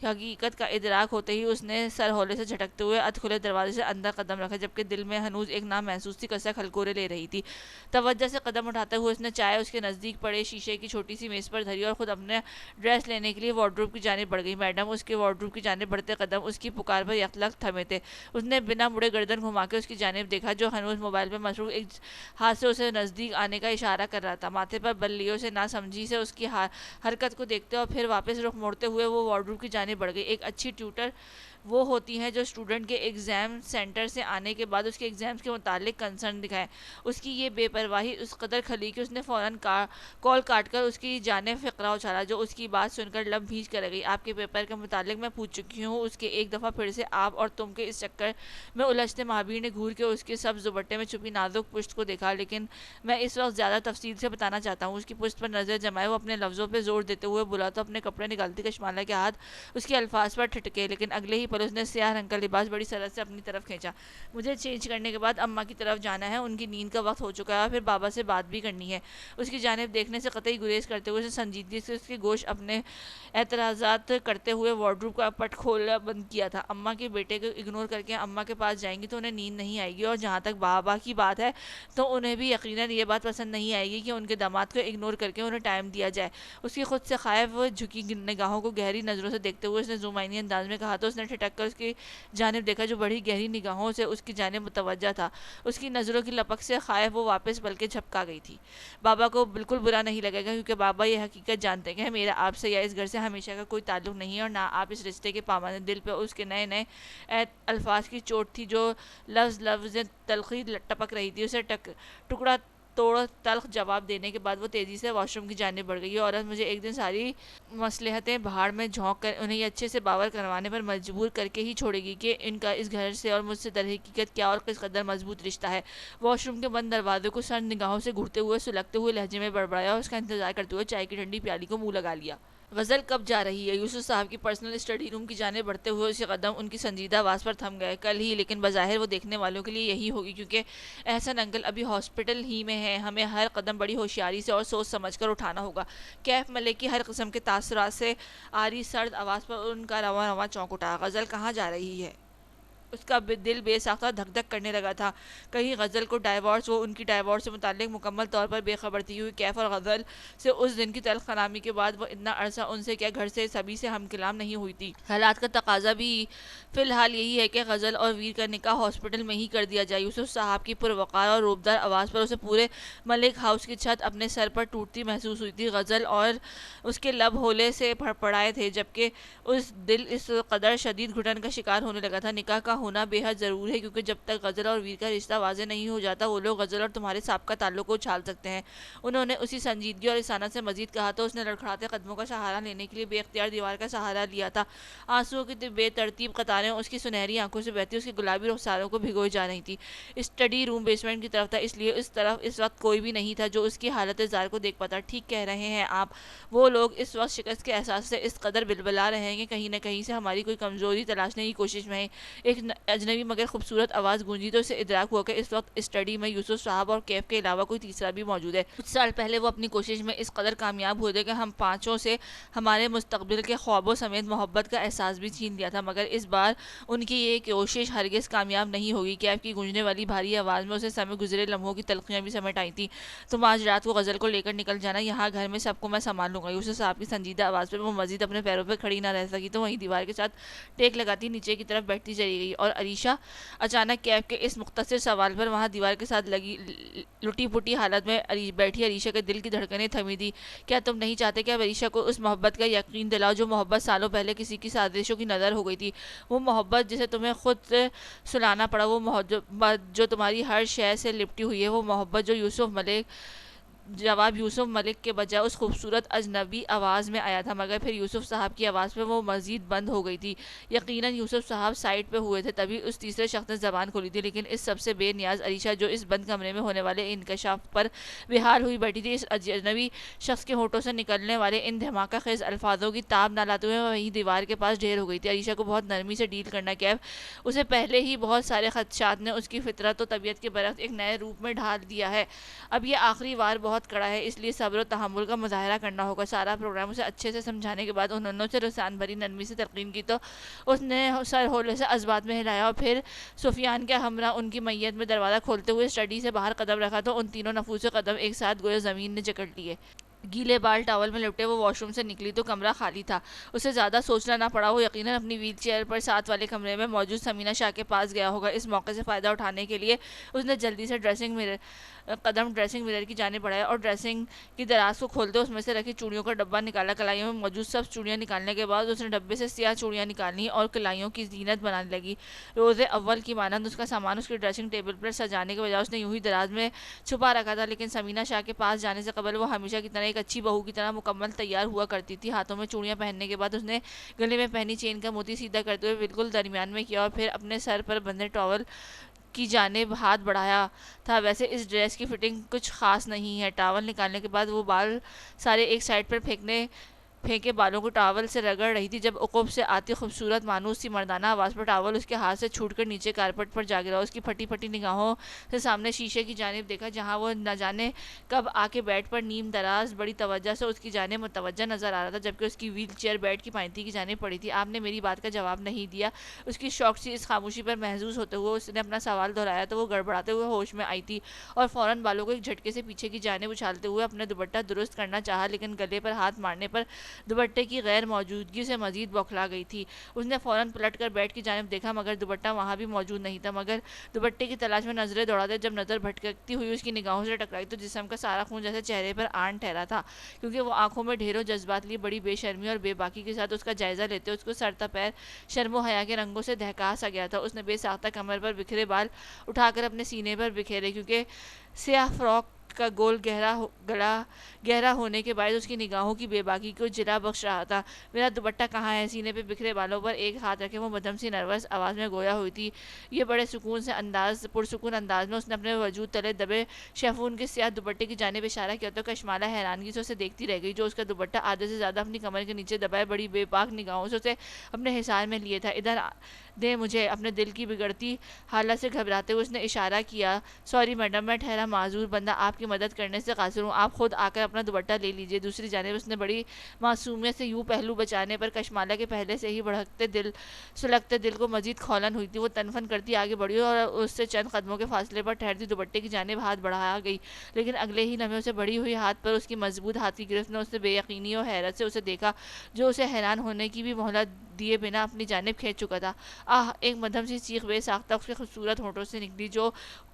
[SPEAKER 1] حقیقت کا ادراک ہوتے ہی اس نے سر ہولے سے جھٹکتے ہوئے ادھ کھلے دروازے سے اندر قدم رکھا، جبکہ دل میں ہنوز ایک نامحسوس سی کسک ہلکورے لے رہی تھی. توجہ سے قدم اٹھاتے ہوئے اس نے چائے اس کے نزدیک پڑے شیشے کی چھوٹی سی میز پر دھری اور خود اپنے ڈریس لینے کے لیے وارڈروب کی جانب بڑھ گئی. میڈم اس کے وارڈروب کی جانب بڑھتے قدم اس کی پکار پر یکلک تھمے تھے. اس نے بنا مڑے گردن گھما کے اس کی جانب دیکھا جو ہنوز موبائل میں مصروف ایک ہاتھ سے اسے نزدیک آنے کا اشارہ کر رہا تھا. ماتھے پر بلیوں سے نہ سمجھی سے اس کی حرکت کو دیکھتے اور پھر واپس رخ موڑتے ہوئے وہ وارڈروب کی جانب بڑھ گئی. ایک اچھی ٹیوٹر وہ ہوتی ہیں جو اسٹوڈنٹ کے ایگزام سینٹر سے آنے کے بعد اس کے ایگزامس کے متعلق کنسرن دکھائیں۔ اس کی یہ بے پرواہی اس قدر کھلی کہ اس نے فوراً کال کاٹ کر اس کی جانب فقرہ اچھالا، جو اس کی بات سن کر لب بھیج کر گئی۔ آپ کے پیپر کے متعلق میں پوچھ چکی ہوں۔ اس کے ایک دفعہ پھر سے آپ اور تم کے اس چکر میں الجھتے مہابیر نے گھور کے اس کے سبز دوپٹے میں چھپی نازک پشت کو دیکھا، لیکن میں اس وقت زیادہ تفصیل سے بتانا چاہتا ہوں۔ اس کی پشت پر نظر جمائے وہ اپنے لفظوں پہ زور دیتے ہوئے بولا تو اپنے کپڑے نکالتی کشمالہ کے ہاتھ اس کے الفاظ پر ٹھٹکے، لیکن اگلے ہی پل اس نے سیاہ رنگ کا لباس بڑی سرعت سے اپنی طرف کھینچا۔ مجھے چینج کرنے کے بعد اماں کی طرف جانا ہے، ان کی نیند کا وقت ہو چکا ہے اور پھر بابا سے بات بھی کرنی ہے۔ اس کی جانب دیکھنے سے قطعی گریز کرتے ہوئے سنجیدگی سے اس کے گوش اپنے اعتراضات کرتے ہوئے وارڈروب کا پٹ کھولا بند کیا تھا۔ اماں کے بیٹے کو اگنور کر کے اماں کے پاس جائیں گی تو انہیں نیند نہیں آئے گی، اور جہاں تک بابا کی بات ہے تو انہیں بھی یقیناً یہ بات پسند نہیں آئے گی کہ ان کے داماد کو اگنور کر کے انہیں ٹائم دیا جائے۔ اس کی خود سے خائف جھکی نگاہوں کو گہری نظروں سے دیکھتے ہوئے اس نے زمینی انداز میں کہا تو اس نے ٹھٹک کر اس کی جانب دیکھا جو بڑی گہری نگاہوں سے اس کی جانب متوجہ تھا۔ اس کی نظروں کی لپک سے خائف وہ واپس پلکیں جھپکا گئی تھی۔ بابا کو بالکل برا نہیں لگے گا، کیونکہ بابا یہ حقیقت جانتے ہیں کہ میرا آپ سے یا اس گھر سے ہمیشہ کا کوئی تعلق نہیں ہے، اور نہ آپ اس رشتے کے پابند۔ دل پہ اس کے نئے نئے الفاظ کی چوٹ تھی جو لفظ تلخی ٹپک رہی تھی۔ اسے ٹکڑا توڑ تلخ جواب دینے کے بعد وہ تیزی سے واش روم کی جانب بڑھ گئی۔ یہ عورت مجھے ایک دن ساری مصلحتیں بہاڑ میں جھونک کر انہیں یہ اچھے سے باور کروانے پر مجبور کر کے ہی چھوڑے گی کہ ان کا اس گھر سے اور مجھ سے در حقیقت کیا اور کس قدر مضبوط رشتہ ہے۔ واش روم کے بند دروازے کو سرد نگاہوں سے گھورتے ہوئے سلگتے ہوئے لہجے میں بڑبڑایا اور اس کا انتظار کرتے ہوئے چائے کی ٹھنڈی پیالی کو منہ لگا لیا۔ غزل کب جا رہی ہے؟ یوسف صاحب کی پرسنل اسٹڈی روم کی جانب بڑھتے ہوئے اس کے قدم ان کی سنجیدہ آواز پر تھم گئے۔ کل ہی، لیکن بظاہر وہ دیکھنے والوں کے لیے یہی ہوگی کیونکہ احسن انکل ابھی ہاسپٹل ہی میں ہیں۔ ہمیں ہر قدم بڑی ہوشیاری سے اور سوچ سمجھ کر اٹھانا ہوگا۔ کیف ملک کی ہر قسم کے تاثرات سے آری سرد آواز پر ان کا رواں رواں چونک اٹھا۔ غزل کہاں جا رہی ہے؟ اس کا دل بے ساختہ دھک دھک کرنے لگا تھا۔ کہیں غزل کو ڈائیورس، وہ ان کی ڈائیورس سے متعلق مکمل طور پر بے خبر تھی، کیونکہ کیف اور غزل سے اس دن کی تلخ کلامی کے بعد وہ اتنا عرصہ ان سے کیا گھر سے سبھی سے ہم کلام نہیں ہوئی تھی۔ حالات کا تقاضا بھی فی الحال یہی ہے کہ غزل اور ویر کا نکاح ہاسپٹل میں ہی کر دیا جائے۔ یوسف صاحب کی پروقار اور روبدار آواز پر اسے پورے ملک ہاؤس کی چھت اپنے سر پر ٹوٹتی محسوس ہوئی تھی۔ غزل اور اس کے لب ہولے سے پڑائے تھے، جبکہ اس دل اس قدر شدید گھٹن کا شکار ہونے لگا تھا۔ نکاح کا ہونا بے حد ضرور ہے، کیونکہ جب تک غزل اور ویر کا رشتہ واضح نہیں ہو جاتا وہ لوگ غزل اور تمہارے سابقہ تعلق کو اچھال سکتے ہیں۔ انہوں نے اسی سنجیدگی اور رسانت سے مزید کہا تو اس نے لڑکھڑاتے قدموں کا سہارا لینے کے لیے بے اختیار دیوار کا سہارا لیا تھا۔ آنسوؤں کی بے ترتیب قطاریں اس کی سنہری آنکھوں سے بہتی اس کے گلابی رخساروں کو بھگوئی جا رہی تھی۔ اسٹڈی روم بیسمنٹ کی طرف تھا، اس لیے اس طرف اس وقت کوئی بھی نہیں تھا جو اس کی حالت زار کو دیکھ پاتا۔ ٹھیک کہہ رہے ہیں آپ، وہ لوگ اس وقت شکست کے احساس سے اس قدر بلبلا رہے ہیں کہ کہیں نہ کہیں سے ہماری کوئی کمزوری تلاشنے کی کوشش میں ہے۔ ایک اجنبی مگر خوبصورت آواز گونجی تو اسے ادراک ہوا کہ اس وقت اسٹڈی میں یوسف صاحب اور کیف کے علاوہ کوئی تیسرا بھی موجود ہے۔ کچھ سال پہلے وہ اپنی کوشش میں اس قدر کامیاب ہوئے تھے کہ ہم پانچوں سے ہمارے مستقبل کے خوابوں سمیت محبت کا احساس بھی چھین لیا تھا، مگر اس بار ان کی یہ کوشش ہرگز کامیاب نہیں ہوگی۔ کیف کی گونجنے والی بھاری آواز میں اسے سمے گزرے لمحوں کی تلخیاں بھی سمیٹ آئی تھیں۔ تم آج رات کو غزل کو لے کر نکل جانا، یہاں گھر میں سب کو میں سنبھال لوں گا۔ یوسف صاحب کی سنجیدہ آواز پر وہ مزید اپنے پیروں پہ کھڑی نہ رہ سکی تو وہیں دیوار کے ساتھ ٹیک لگاتی نیچے کی طرف بیٹھتی چلی گئی۔ اور عریشہ؟ اچانک کیف کے اس مختصر سوال پر وہاں دیوار کے ساتھ لگی لٹی پٹی حالت میں بیٹھی عریشہ کے دل کی دھڑکنیں تھمی تھی۔ کیا تم نہیں چاہتے کہ اب عریشہ کو اس محبت کا یقین دلاؤ جو محبت سالوں پہلے کسی کی سازشوں کی نظر ہو گئی تھی؟ وہ محبت جسے تمہیں خود سلانا پڑا، وہ محبت جو تمہاری ہر شے سے لپٹی ہوئی ہے، وہ محبت جو جواب یوسف ملک کے بجائے اس خوبصورت اجنبی آواز میں آیا تھا، مگر پھر یوسف صاحب کی آواز پہ وہ مزید بند ہو گئی تھی۔ یقیناً یوسف صاحب سائٹ پہ ہوئے تھے، تبھی اس تیسرے شخص نے زبان کھولی تھی، لیکن اس سب سے بے نیاز عریشہ جو اس بند کمرے میں ہونے والے انکشاف پر بحال ہوئی بیٹھی تھی، اس اجنبی شخص کے ہونٹوں سے نکلنے والے ان دھماکہ خیز الفاظوں کی تاب نہ لاتے ہوئے وہیں دیوار کے پاس ڈھیر ہو گئی تھی۔ عریشہ کو بہت نرمی سے ڈیل کرنا کیف اسے پہلے ہی بہت سارے خدشات نے اس کی فطرت و طبیعت کے برعکس ایک نئے روپ میں ڈھال دیا ہے۔ اب یہ آخری وار بہت کڑا ہے، اس لیے صبر و تحمل کا مظاہرہ کرنا ہوگا۔ سارا پروگرام اسے اچھے سے سمجھانے کے بعد انہوں نے اسے رسان بھری نرمی سے تلقین کی تو اس نے سر ہولے سے ازبات میں ہلایا اور پھر سفیان کے ہمراہ ان کی میت میں دروازہ کھولتے ہوئے اسٹڈی سے باہر قدم رکھا تو ان تینوں نفوس قدم ایک ساتھ گویا زمین نے جکڑ لیے۔ گیلے بال ٹاول میں لپٹے وہ واش روم سے نکلی تو کمرہ خالی تھا. اسے زیادہ سوچنا نہ پڑا. وہ یقیناً اپنی ویل چیئر پر ساتھ والے کمرے میں موجود سمینہ شاہ کے پاس گیا ہوگا. اس موقع سے فائدہ اٹھانے کے لیے اس نے جلدی سے ڈریسنگ مرر کی جانب بڑھایا اور ڈریسنگ کی دراز کو کھولتے اس میں سے رکھی چوڑیوں کا ڈبہ نکالا. کلائیوں میں موجود سب چوڑیاں نکالنے کے بعد اس نے ڈبے سے سیاہ چوڑیاں نکالیں اور کلائیوں کی زینت بنانے لگی. روز اول کی مانند اس کا سامان اس کی ڈریسنگ ٹیبل پر سجانے کے بجائے اس نے یوں ہی دراز میں چھپا رکھا تھا. لیکن سمینہ شاہ کے پاس جانے سے قبل وہ ہمیشہ کی طرح ایک اچھی بہو کی طرح مکمل تیار ہوا کرتی تھی. ہاتھوں میں چوڑیاں پہننے کے بعد اس نے گلے میں پہنی چین کا موتی سیدھا کرتے ہوئے بالکل درمیان میں کیا اور پھر اپنے سر پر بندھے ٹاول کی جانب ہاتھ بڑھایا تھا. ویسے اس ڈریس کی فٹنگ کچھ خاص نہیں ہے. ٹاول نکالنے کے بعد وہ بال سارے ایک سائڈ پر پھینکے بالوں کو ٹاول سے رگڑ رہی تھی جب عقب سے آتی خوبصورت مانوس سی مردانہ آواز پر ٹاول اس کے ہاتھ سے چھوٹ کر نیچے کارپٹ پر جا گرا. اس کی پھٹی پھٹی نگاہوں سے سامنے شیشے کی جانب دیکھا جہاں وہ نہ جانے کب آ کے بیٹھ پر نیم دراز بڑی توجہ سے اس کی جانب متوجہ نظر آ رہا تھا جبکہ اس کی ویل چیئر بیڈ کی پائنتی کی جانب پڑی تھی. آپ نے میری بات کا جواب نہیں دیا. اس کی شوق سی اس خاموشی پر محظوظ ہوتے ہوئے اس نے اپنا سوال دہرایا تو وہ گڑبڑاتے ہوئے ہوش میں آئی تھی اور فوراً بالوں کو ایک جھٹکے سے پیچھے کی جانب اچھالتے ہوئے اپنا دوپٹہ درست کرنا چاہا. لیکن گلے پر ہاتھ مارنے پر دوپٹے کی غیر موجودگی سے مزید بوکھلا گئی تھی. اس نے فوراً پلٹ کر بیڈ کی جانب دیکھا مگر دوپٹہ وہاں بھی موجود نہیں تھا. مگر دوپٹے کی تلاش میں نظریں دوڑاتے جب نظر بھٹکتی ہوئی اس کی نگاہوں سے ٹکرائی تو جسم کا سارا خون جیسے چہرے پر آن ٹھہرا تھا کیونکہ وہ آنکھوں میں ڈھیروں جذبات لیے بڑی بے شرمی اور بے باکی کے ساتھ اس کا جائزہ لیتے اس کو سر تا پیر شرم و حیا کے رنگوں سے دہکا سا گیا تھا. اس نے بے ساختہ کمر پر بکھرے بال اٹھا کر اپنے سینے پر بکھیرے کیونکہ سیاہ فراک کا گول گلا گہرا ہونے کے باعث اس کی نگاہوں کی بے باکی کو جلا بخش رہا تھا. میرا دوپٹہ کہاں ہے؟ سینے پہ بکھرے بالوں پر ایک ہاتھ رکھے وہ مدھم سی نروس آواز میں گویا ہوئی تھی. یہ بڑے پرسکون انداز میں اس نے اپنے وجود تلے دبے شیفون کے سیاہ دوپٹے کی جانب اشارہ کیا تو کشمالہ حیرانگی سے اسے دیکھتی رہ گئی جو اس کا دوپٹہ آدھے سے زیادہ اپنی کمر کے نیچے دبائے بڑی بے باک نگاہوں سے اسے اپنے حصار میں لیے تھا. ادھر دے مجھے. اپنے دل کی بگڑتی حالت سے گھبراتے ہوئے اس نے اشارہ کیا. سوری میڈم میں ٹھہرا معذور بندہ آپ کی مدد کرنے سے قاصر ہوں. آپ خود آ کر اپنا دوپٹہ لے لیجیے. دوسری جانب اس نے بڑی معصومیت سے یوں پہلو بچانے پر کشمالہ کے پہلے سے ہی سلگتے دل کو مزید کھولن ہوئی تھی. وہ تنفن کرتی آگے بڑھی اور اس سے چند قدموں کے فاصلے پر ٹھہرتی دوپٹے کی جانب ہاتھ بڑھایا گئی لیکن اگلے ہی لمحے اسے بڑھی ہوئی ہاتھ پر اس کی مضبوط ہاتھ کی گرفت نے اس نے بے یقینی اور حیرت سے اسے دیکھا جو اسے حیران ہونے کی بھی مہلت دیے بنا اپنی جانب کھینچ چکا تھا. ایک مدھم سی چیخ بے ساختہ اس کے خوبصورت ہونٹوں سے نکلی جو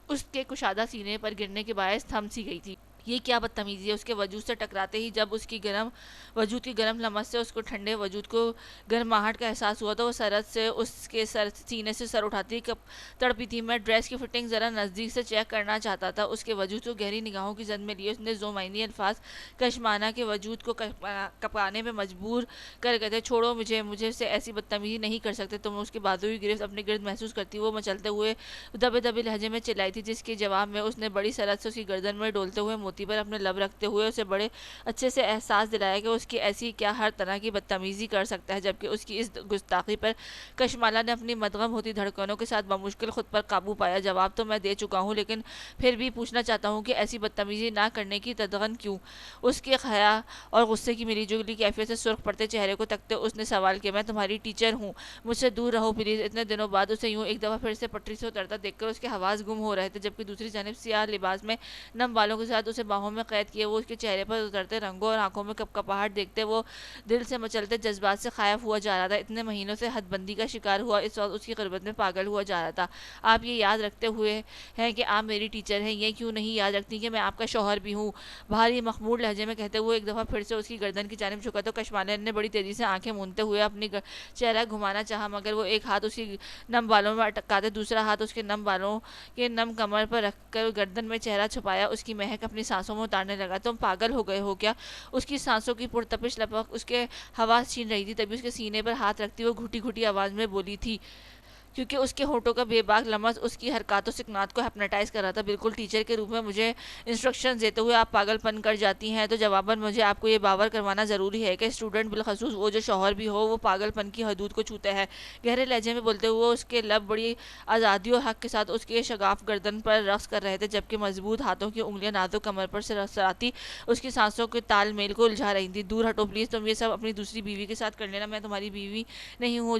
[SPEAKER 1] اس کے کشادہ سینے پر گرنے کے باعث تھم سی گئی تھی. یہ کیا بدتمیزی ہے؟ اس کے وجود سے ٹکراتے ہی جب اس کی وجود کی گرم لمس سے اس کو ٹھنڈے وجود کو گرماہٹ کا احساس ہوا تو وہ سرد سے اس کے سینے سے سر اٹھاتی تڑپی تھی. میں ڈریس کی فٹنگ ذرا نزدیک سے چیک کرنا چاہتا تھا. اس کے وجود کو گہری نگاہوں کی زد میں لیے اس نے ذومعنی الفاظ کشمانہ کے وجود کو کپانے میں مجبور کر گئے تھے. چھوڑو مجھے سے ایسی بدتمیزی نہیں کر سکتے تم. اس کی بازوئی گرفت اپنے گرد محسوس کرتی وہ مچلتے ہوئے دبے دبے لہجے میں چلائی تھی جس کے جواب میں اس نے بڑی سرد سے اس کی گردن میں ڈولتے ہوئے موتی پر اپنے لب رکھتے ہوئے اسے بڑے اچھے سے احساس دلایا کہ اس کی ایسی کیا ہر طرح کی بدتمیزی کر سکتا ہے جبکہ اس کی اس گستاخی پر کشمالہ نے اپنی مدغم ہوتی دھڑکنوں کے ساتھ بمشکل خود پر قابو پایا. جواب تو میں دے چکا ہوں لیکن پھر بھی پوچھنا چاہتا ہوں کہ ایسی بدتمیزی نہ کرنے کی تدغن کیوں؟ اس کے حیا اور غصے کی ملی جلی کیفیت سے سرخ پڑتے چہرے کو تکتے اس نے سوال کیا. میں تمہاری ٹیچر ہوں, مجھ سے دور رہو پلیز. اتنے دنوں بعد اسے یوں ایک دفعہ پھر سے پٹری سے اترتا دیکھ کر اس کے حواس گم ہو رہے تھے جبکہ دوسری جانب سیاہ لباس میں نم بالوں کے ساتھ اسے باہوں میں قید کیے وہ اس کے چہرے پر اترتے رنگوں اور آنکھوں میں کپکپاہٹ دیکھتے وہ دل سے مچلتے جذبات سے خائف ہوا جا رہا تھا. اتنے مہینوں سے حد بندی کا شکار ہوا اس وقت اس کی غربت میں پاگل ہوا جا رہا تھا. آپ یہ یاد رکھتے ہوئے ہیں کہ آپ میری ٹیچر ہیں, یہ کیوں نہیں یاد رکھتی کہ میں آپ کا شوہر بھی ہوں؟ بھاری مخمور لہجے میں کہتے ہوئے ایک دفعہ پھر سے اس کی گردن کی جانب جھکا تو کشمالہ نے بڑی تیزی سے آنکھیں مونتے ہوئے اپنی چہرہ گھمانا چاہا مگر وہ ایک ہاتھ اس کی نم بالوں میں اٹکاتے دوسرا ہاتھ اس کے نم بالوں کے نم کمر پر رکھ کر گردن میں چہرہ چھپایا اس کی مہک اپنی سانسوں میں اتارنے لگا. تم پاگل ہو گئے ہو کیا؟ اس کی سانسوں کی پرتپش لپک اس کے حواس چھین رہی تھی. تبھی اس کے سینے پر ہاتھ رکھتی وہ گھٹی گھٹی آواز میں بولی تھی کیونکہ اس کے ہونٹوں کا بے باک لمس اس کی حرکات و سکنات کو ہپناٹائز کر رہا تھا. بالکل ٹیچر کے روپ میں مجھے انسٹرکشنز دیتے ہوئے آپ پاگل پن کر جاتی ہیں تو جواباً مجھے آپ کو یہ باور کروانا ضروری ہے کہ اسٹوڈنٹ بالخصوص وہ جو شوہر بھی ہو وہ پاگل پن کی حدود کو چھوتے ہیں. گہرے لہجے میں بولتے ہوئے اس کے لب بڑی آزادی اور حق کے ساتھ اس کے شگاف گردن پر رقص کر رہے تھے جبکہ مضبوط ہاتھوں کی انگلیاں نازک کمر پر سے سراتی اس کی سانسوں کے تال میل کو الجھا رہی تھی. دور ہٹو پلیز, تم یہ سب اپنی دوسری بیوی کے ساتھ کر لینا, میں تمہاری بیوی نہیں ہوں.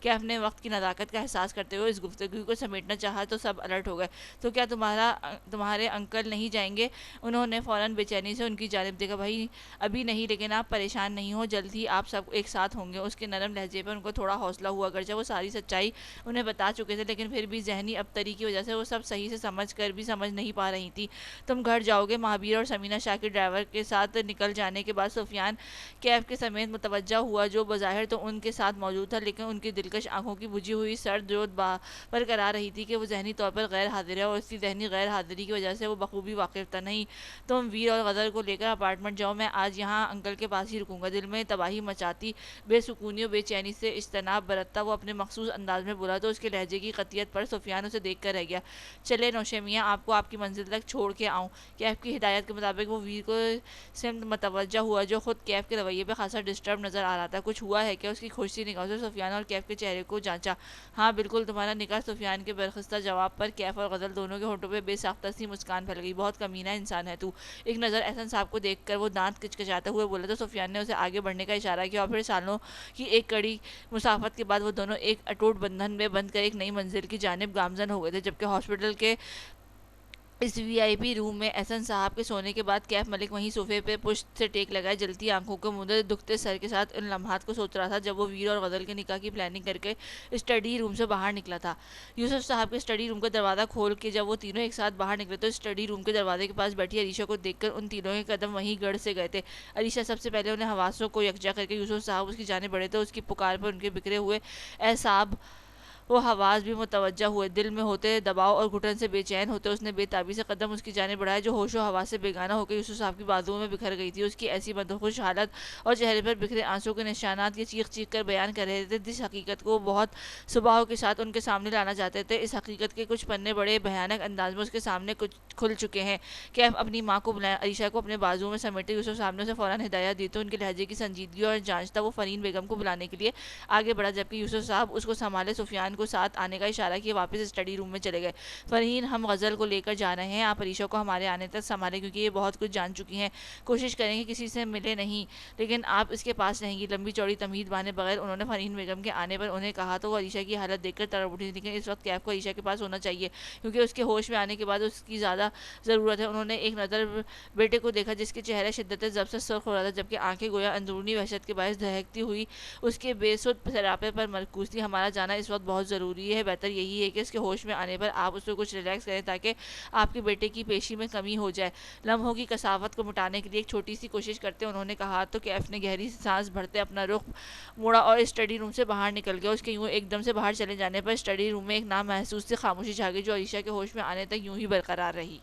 [SPEAKER 1] کیف نے وقت کی نزاکت کا احساس کرتے ہوئے اس گفتگو کو سمیٹنا چاہا تو سب الرٹ ہو گئے۔ تو کیا تمہارے انکل نہیں جائیں گے؟ انہوں نے فوراً بے چینی سے ان کی جانب دیکھا۔ بھائی ابھی نہیں، لیکن آپ پریشان نہیں ہو، جلد ہی آپ سب ایک ساتھ ہوں گے۔ اس کے نرم لہجے پر ان کو تھوڑا حوصلہ ہوا، اگرچہ وہ ساری سچائی انہیں بتا چکے تھے، لیکن پھر بھی ذہنی ابتری کی وجہ سے وہ سب صحیح سے سمجھ کر بھی سمجھ نہیں پا رہی تھی۔ تم گھر جاؤ گے؟ مہابیر اور سمینہ شاہ کے ڈرائیور کے ساتھ نکل جانے کے بعد سفیان کیف کے سمیت متوجہ ہوا، جو بظاہر تو ان کے ساتھ موجود تھا، لیکن ان کی دلکش آنکھوں کی بجھی ہوئی سرد جوت برقرار رہی تھی کہ وہ ذہنی طور پر غیر حاضر ہے، اور اس کی ذہنی غیر حاضری کی وجہ سے وہ بخوبی واقف تھا۔ نہیں، تم ویر اور غزل کو لے کر اپارٹمنٹ جاؤ، میں آج یہاں انکل کے پاس ہی رکوں گا۔ دل میں تباہی مچاتی بے سکونی و بے چینی سے اجتناب برتتا وہ اپنے مخصوص انداز میں بولا تو اس کے لہجے کی قطعیت پر سفیان اسے دیکھ کر رہ گیا۔ چلے نوشے میاں، آپ کو آپ کی منزل تک چھوڑ کے آؤں۔ کیف کی ہدایت کے مطابق وہ ویر کو سمت متوجہ ہوا، جو خود کیف کے رویے پہ خاصا ڈسٹرب نظر آ رہا تھا۔ کچھ ہوا ہے کیا؟ اس کی کھوجتی نگاہوں سے سفیان اور کیف کے چہرے کو جانچا۔ ہاں بالکل، تمہارا نکاح۔ سفیان کے برخستہ جواب پر کیف اور غزل دونوں کے ہونٹوں پہ بے ساختہ سی مسکان پھیل گئی۔ بہت کمینہ انسان ہے تو۔ ایک نظر احسن صاحب کو دیکھ کر وہ دانت کچکچاتے ہوئے بولا تو سفیان نے اسے آگے بڑھنے کا اشارہ کیا، اور پھر سالوں کی ایک کڑی مسافت کے بعد وہ دونوں ایک اٹوٹ بندھن میں بندھ کر ایک نئی منزل کی جانب گامزن ہو گئے تھے۔ جبکہ ہاسپٹل کے اس وی آئی پی روم میں احسن صاحب کے سونے کے بعد کیف ملک وہیں صوفے پہ پشت سے ٹیک لگائے جلتی آنکھوں کو مودے دکھتے سر کے ساتھ ان لمحات کو سوچ رہا تھا جب وہ ویر اور غزل کے نکاح کی پلاننگ کر کے اسٹڈی روم سے باہر نکلا تھا۔ یوسف صاحب کے اسٹڈی روم کا دروازہ کھول کے جب وہ تینوں ایک ساتھ باہر نکلے تو اسٹڈی روم کے دروازے کے پاس بیٹھی عریشہ کو دیکھ کر ان تینوں کے قدم وہیں گڑ سے گئے تھے۔ عریشہ سب سے پہلے انہیں حواسوں کو یکجا کر کے یوسف صاحب اس کی جانب بڑھے تو اس کی پکار پر ان کے بکھرے ہوئے اعصاب وہ حواس بھی متوجہ ہوئے۔ دل میں ہوتے دباؤ اور گھٹن سے بے چین ہوتے اس نے بے تابی سے قدم اس کی جانب بڑھائے، جو ہوش و حواس سے بیگانہ ہو کے یوسف صاحب کی بازوؤں میں بکھر گئی تھی۔ اس کی ایسی مدہوش حالت اور چہرے پر بکھرے آنسوں کے نشانات یہ چیخ چیخ کر بیان کر رہے تھے جس حقیقت کو وہ بہت صباحوں کے ساتھ ان کے سامنے لانا چاہتے تھے۔ اس حقیقت کے کچھ پنے بڑے بھیانک انداز میں اس کے سامنے کھل چکے ہیں۔ کیف اپنی ماں کو بلائیں، عریشہ کو اپنے بازو میں سمیٹے یوسف صاحب نے اسے فوراً ہدایت دی تو ان کے لہجے کی سنجیدگی اور جانچتا وہ فرین بیگم کو بلانے کے لیے آگے بڑھا، جبکہ یوسف صاحب اس کو سنبھالے سفیان کو ساتھ آنے کا اشارہ کیے واپس اسٹڈی روم میں چلے گئے۔ فرین، ہم غزل کو لے کر جا رہے ہیں، آپ عریشہ کو ہمارے آنے تک سنبھالیں کیونکہ یہ بہت کچھ جان چکی ہیں۔ کوشش کریں گے کسی سے ملے نہیں، لیکن آپ اس کے پاس رہیں گی۔ لمبی چوڑی تمہید بانے بغیر انہوں نے فرین بیگم کے آنے پر انہیں کہا تو وہ عریشہ کی حالت دیکھ کر تڑپ اٹھی، لیکن اس وقت کیف کو عریشہ کے پاس ہونا چاہیے کیونکہ اس کے ہوش میں آنے کے بعد اس کی زیادہ ضرورت ہے۔ انہوں نے ایک نظر بیٹے کو دیکھا جس کے چہرہ شدت ضبط سے سرخ ہو رہا تھا، جبکہ آنکھیں گویا اندرونی وحشت کے باعث دہکتی ہوئی اس کے بے سود سراپے پر مرکوز تھی۔ ہمارا جانا اس وقت بہت ضروری ہے، بہتر یہی ہے کہ اس کے ہوش میں آنے پر آپ اس کو کچھ ریلیکس کریں تاکہ آپ کے بیٹے کی پیشی میں کمی ہو جائے۔ لمحوں کی کثافت کو مٹانے کے لیے ایک چھوٹی سی کوشش کرتے انہوں نے کہا تو کیف نے گہری سانس بھرتے اپنا رخ موڑا اور اسٹڈی روم سے باہر نکل گیا۔ اس کے یوں ایک دم سے باہر چلے جانے پر اسٹڈی روم میں ایک نامحسوس سی خاموشی چھا گئی جو عریشہ کے ہوش میں آنے تک یوں ہی برقرار رہی۔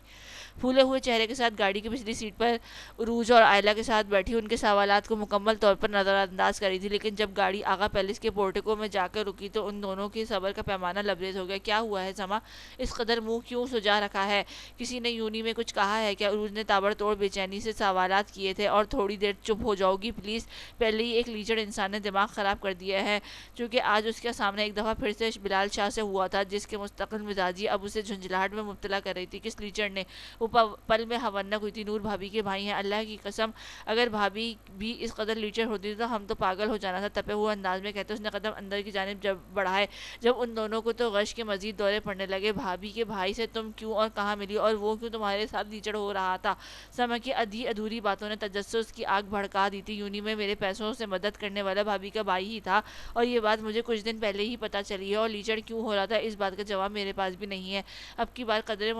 [SPEAKER 1] پھولے ہوئے چہرے کے ساتھ گاڑی کی پچھلی سیٹ پر عروج اور آئلہ کے ساتھ بیٹھی ان کے سوالات کو مکمل طور پر نظر انداز کری تھی، لیکن جب گاڑی آغا پیلس کے پورٹیکو میں جا کر رکی تو ان دونوں کے صبر کا پیمانہ لبریز ہو گیا۔ کیا ہوا ہے سما؟ اس قدر منہ کیوں سجا رکھا ہے؟ کسی نے یونی میں کچھ کہا ہے کیا؟ عروج نے تابڑ توڑ بے چینی سے سوالات کیے تھے۔ اور تھوڑی دیر چپ ہو جاؤ گی پلیز؟ پہلے ہی ایک لیچڑ انسان نے دماغ خراب کر دیا ہے، چونکہ آج اس کے سامنے ایک دفعہ پھر سے بلال شاہ سے ہوا تھا جس کے مستقل مزاجی اب اسے جھنجھلاہٹ میں مبتلا کر رہی تھی۔ کس لیچڑ نے؟ وہ پل میں ہونک ہوئی تھی۔ نور بھابی کے بھائی ہیں، اللہ کی قسم اگر بھابی بھی اس قدر لیچر ہوتی تو ہم تو پاگل ہو جانا تھا، تپے ہوئے انداز میں کہتے اس نے قدم اندر کی جانب جب بڑھائے جب ان دونوں کو تو غش کے مزید دورے پڑنے لگے۔ بھابی کے بھائی سے تم کیوں اور کہاں ملی اور وہ کیوں تمہارے ساتھ لیچڑ ہو رہا تھا؟ سما کی آدھی ادھوری باتوں نے تجسس کی آگ بھڑکا دی تھی۔ یونی میں میرے پیسوں سے مدد کرنے والا بھابی کا بھائی ہی تھا اور یہ بات مجھے کچھ دن پہلے ہی پتہ چلی ہے، اور لیچڑ کیوں ہو رہا تھا اس بات کا جواب میرے پاس بھی نہیں ہے۔ اب کی بار قدرے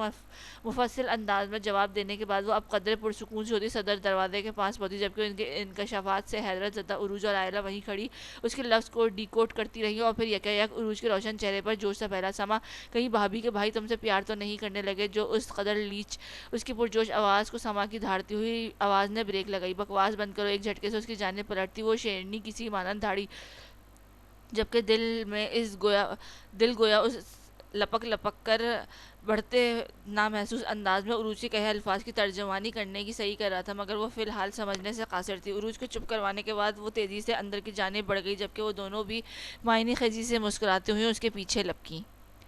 [SPEAKER 1] مفصل انداز میں جواب دینے کے بعد وہ اب قدرے پرسکون سے ہوتی صدر دروازے کے پاس پہنچی، جبکہ ان کے انکشافات سے حیرت زدہ عروج اور عائلہ وہیں کھڑی اس کے لفظ کو ڈی کوڈ کرتی رہی اور پھر یکایک عروج کے روشن چہرے پر جوش سا پھیلا۔ سما، کہیں بھابی کے بھائی تم سے پیار تو نہیں کرنے لگے؟ جو اس قدر لیچ اس کی پرجوش آواز کو سما کی دھاڑتی ہوئی آواز نے بریک لگائی۔ بکواس بند کرو! ایک جھٹکے سے اس کی جانب پلٹتی وہ شیرنی کسی مانند دھاڑی، جبکہ دل گویا اس لپک لپک کر بڑھتے نامحسوس انداز میں عروج کے کہے الفاظ کی ترجمانی کرنے کی صحیح کر رہا تھا، مگر وہ فی الحال سمجھنے سے قاصر تھی۔ عروج کو چپ کروانے کے بعد وہ تیزی سے اندر کی جانب بڑھ گئی، جبکہ وہ دونوں بھی معنی خیزی سے مسکراتے ہوئے اس کے پیچھے لپکیں۔